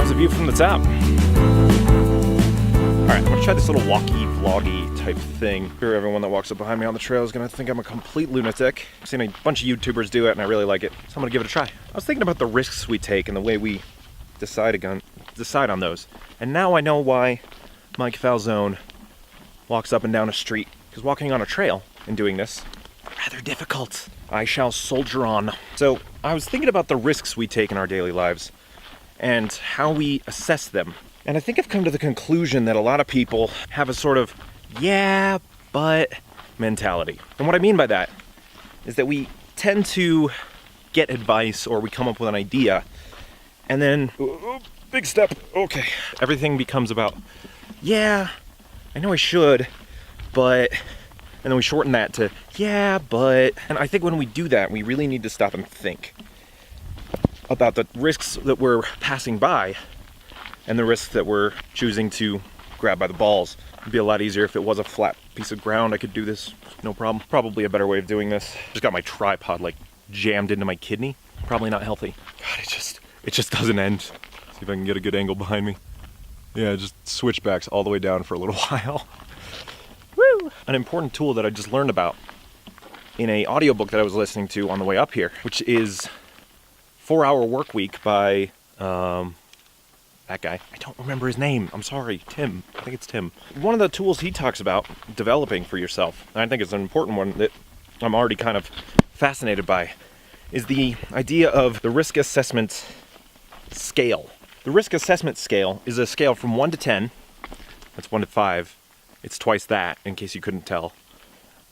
Here's a view from the top. Alright, I'm gonna try this little walkie vloggy type thing. Sure, everyone that walks up behind me on the trail is gonna think I'm a complete lunatic. I've seen a bunch of YouTubers do it and I really like it, so I'm gonna give it a try. I was thinking about the risks we take and the way we decide on those. And now I know why Mike Falzone walks up and down a street. Because walking on a trail and doing this, rather difficult. I shall soldier on. So I was thinking about the risks we take in our daily lives and how we assess them. And I think I've come to the conclusion that a lot of people have a sort of, yeah, but mentality. And what I mean by that is that we tend to get advice or we come up with an idea and then, big step, okay. Everything becomes about, yeah, I know I should, but, and then we shorten that to, yeah, but. And I think when we do that, we really need to stop and think about the risks that we're passing by and the risks that we're choosing to grab by the balls. It'd be a lot easier if it was a flat piece of ground. I could do this, no problem. Probably a better way of doing this. Just got my tripod like jammed into my kidney. Probably not healthy. God, it just doesn't end. See if I can get a good angle behind me. Yeah, just switchbacks all the way down for a little while. Woo! An important tool that I just learned about in an audiobook that I was listening to on the way up here, which is 4 Hour Workweek by that guy. I don't remember his name. I'm sorry. Tim. I think it's Tim. One of the tools he talks about developing for yourself, and I think it's an important one that I'm already kind of fascinated by, is the idea of the risk assessment scale. The risk assessment scale is a scale from 1 to 10. That's 1 to 5. It's twice that, in case you couldn't tell.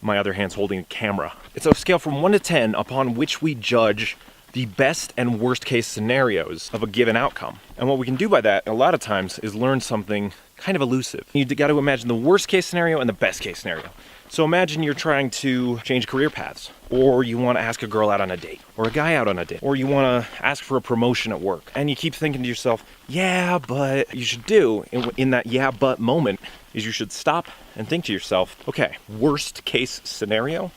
My other hand's holding a camera. It's a scale from 1 to 10 upon which we judge the best and worst case scenarios of a given outcome. And what we can do by that, a lot of times, is learn something kind of elusive. You got to imagine the worst case scenario and the best case scenario. So imagine you're trying to change career paths, or you want to ask a girl out on a date, or a guy out on a date, or you want to ask for a promotion at work. And you keep thinking to yourself, yeah, but you should do, in that yeah, but moment, is you should stop and think to yourself, okay, worst case scenario?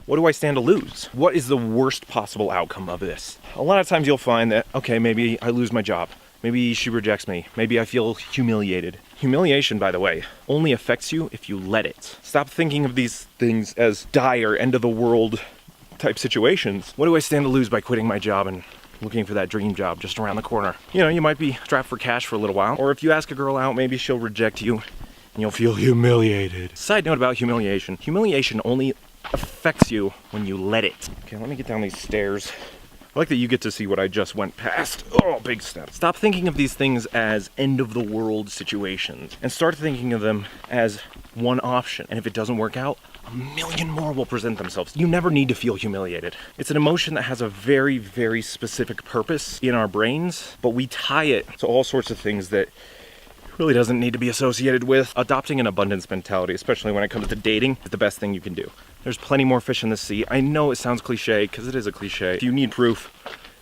What do I stand to lose? What is the worst possible outcome of this? A lot of times you'll find that, okay, maybe I lose my job. Maybe she rejects me. Maybe I feel humiliated. Humiliation, by the way, only affects you if you let it. Stop thinking of these things as dire, end of the world type situations. What do I stand to lose by quitting my job and looking for that dream job just around the corner? You know, you might be strapped for cash for a little while. Or if you ask a girl out, maybe she'll reject you and you'll feel humiliated. Side note about humiliation. Humiliation only affects you when you let it. Okay, let me get down these stairs. I like that you get to see what I just went past. Oh, big step. Stop thinking of these things as end of the world situations and start thinking of them as one option. And if it doesn't work out, a million more will present themselves. You never need to feel humiliated. It's an emotion that has a very, very specific purpose in our brains, but we tie it to all sorts of things that really doesn't need to be associated with. Adopting an abundance mentality, especially when it comes to dating, is the best thing you can do. There's plenty more fish in the sea. I know it sounds cliche, because it is a cliche. If you need proof,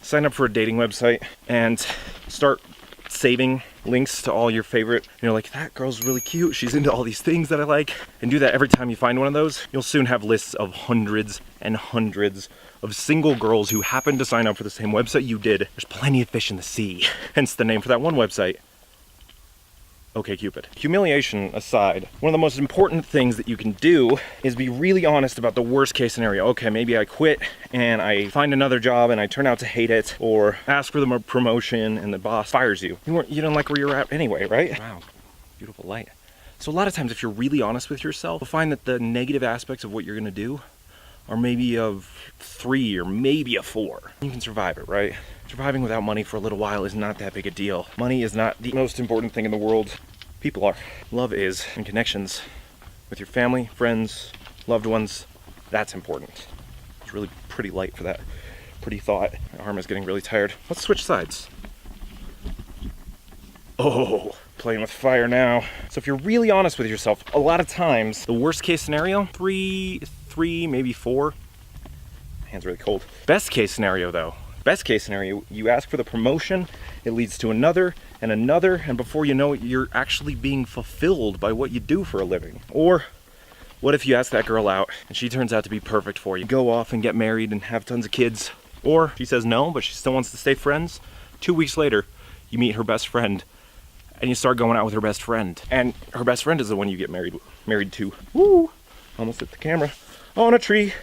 sign up for a dating website and start saving links to all your favorite. You're like, that girl's really cute. She's into all these things that I like. And do that every time you find one of those. You'll soon have lists of hundreds and hundreds of single girls who happen to sign up for the same website you did. There's plenty of fish in the sea. Hence the name for that one website. OkCupid. Humiliation aside, one of the most important things that you can do is be really honest about the worst case scenario. Okay, maybe I quit and I find another job and I turn out to hate it, or ask for the promotion and the boss fires you. You don't like where you're at anyway, right? Wow, beautiful light. So a lot of times if you're really honest with yourself, you'll find that the negative aspects of what you're gonna do are maybe of 3 or maybe a 4. You can survive it, right? Surviving without money for a little while is not that big a deal. Money is not the most important thing in the world. People are. Love is, and connections with your family, friends, loved ones, that's important. It's really pretty light for that pretty thought. My arm is getting really tired. Let's switch sides. Oh, playing with fire now. So if you're really honest with yourself, a lot of times, the worst case scenario, 3, maybe 4. My hand's really cold. Best case scenario though, best case scenario, you ask for the promotion, it leads to another and another, and before you know it, you're actually being fulfilled by what you do for a living. Or what if you ask that girl out and she turns out to be perfect for you? Go off and get married and have tons of kids. Or she says no, but she still wants to stay friends. 2 weeks later, you meet her best friend and you start going out with her best friend. And her best friend is the one you get married to. Woo! Almost hit the camera. On a tree.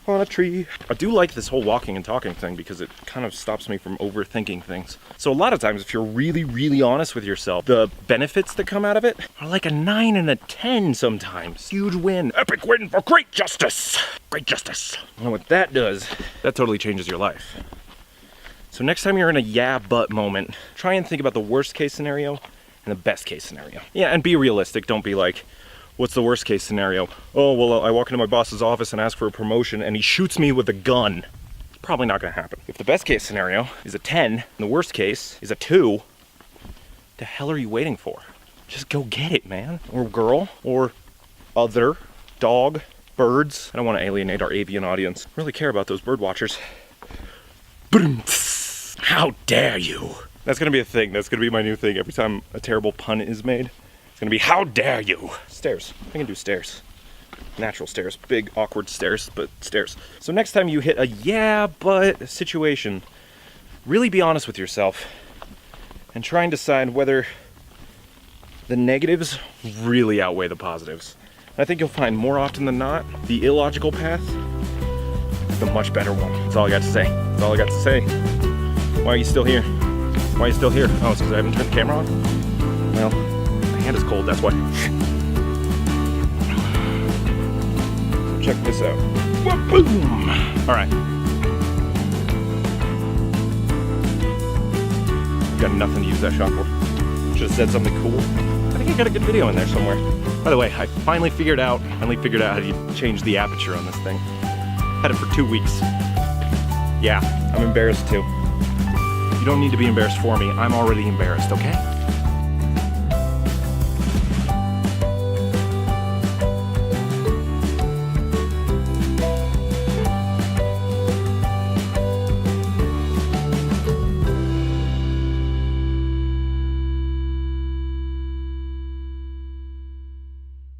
On a tree. I do like this whole walking and talking thing because it kind of stops me from overthinking things. So a lot of times if you're really, really honest with yourself, the benefits that come out of it are like a 9 and a 10 sometimes. Huge win. Epic win for great justice. Great justice. And what that does, that totally changes your life. So next time you're in a yeah but moment, try and think about the worst case scenario and the best case scenario. Yeah, and be realistic. Don't be like, what's the worst case scenario? Oh, well, I walk into my boss's office and ask for a promotion and he shoots me with a gun. It's probably not gonna happen. If the best case scenario is a 10 and the worst case is a 2, the hell are you waiting for? Just go get it, man. Or girl, or other, dog, birds. I don't wanna alienate our avian audience. I really care about those bird watchers. How dare you? That's gonna be a thing. That's gonna be my new thing. Every time a terrible pun is made, it's gonna be, how dare you? Stairs. I can do stairs. Natural stairs. Big, awkward stairs, but stairs. So next time you hit a yeah, but situation, really be honest with yourself and try and decide whether the negatives really outweigh the positives. And I think you'll find more often than not, the illogical path is the much better one. That's all I got to say. That's all I got to say. Why are you still here? Why are you still here? Oh, it's because I haven't turned the camera on? Well, my hand is cold, that's why. So check this out. Boom! All right. Got nothing to use that shot for. Should have said something cool. I think I got a good video in there somewhere. By the way, I finally figured out how to change the aperture on this thing. Had it for 2 weeks. Yeah, I'm embarrassed too. You don't need to be embarrassed for me. I'm already embarrassed, okay?